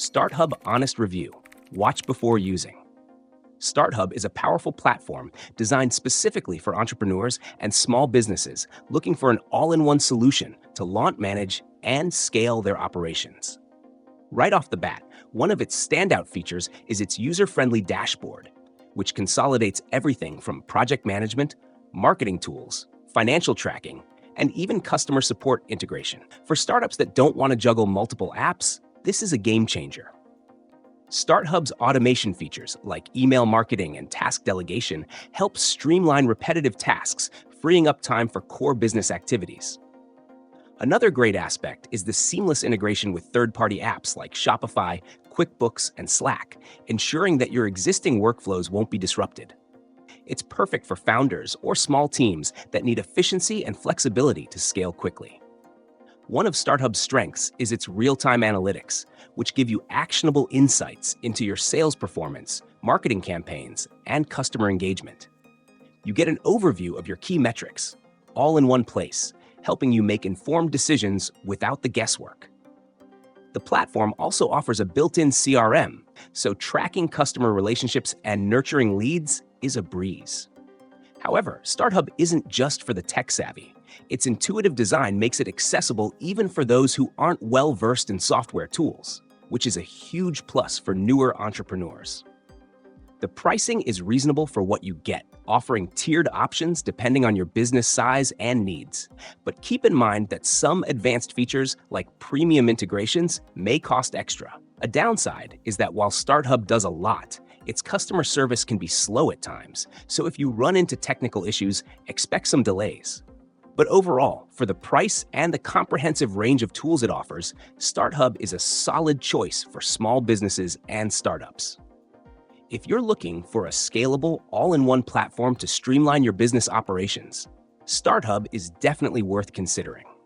StartHub Honest Review. Watch before using. StartHub is a powerful platform designed specifically for entrepreneurs and small businesses looking for an all-in-one solution to launch, manage, and scale their operations. Right off the bat, one of its standout features is its user-friendly dashboard, which consolidates everything from project management, marketing tools, financial tracking, and even customer support integration. For startups that don't want to juggle multiple apps, this is a game changer. StartHub's automation features like email marketing and task delegation help streamline repetitive tasks, freeing up time for core business activities. Another great aspect is the seamless integration with third-party apps like Shopify, QuickBooks, and Slack, ensuring that your existing workflows won't be disrupted. It's perfect for founders or small teams that need efficiency and flexibility to scale quickly. One of StartHub's strengths is its real-time analytics, which give you actionable insights into your sales performance, marketing campaigns, and customer engagement. You get an overview of your key metrics, all in one place, helping you make informed decisions without the guesswork. The platform also offers a built-in CRM, so tracking customer relationships and nurturing leads is a breeze. However, StartHub isn't just for the tech-savvy. Its intuitive design makes it accessible even for those who aren't well-versed in software tools, which is a huge plus for newer entrepreneurs. The pricing is reasonable for what you get, offering tiered options depending on your business size and needs. But keep in mind that some advanced features, like premium integrations, may cost extra. A downside is that while StartHub does a lot, its customer service can be slow at times, so if you run into technical issues, expect some delays. But overall, for the price and the comprehensive range of tools it offers, StartHub is a solid choice for small businesses and startups. If you're looking for a scalable, all-in-one platform to streamline your business operations, StartHub is definitely worth considering.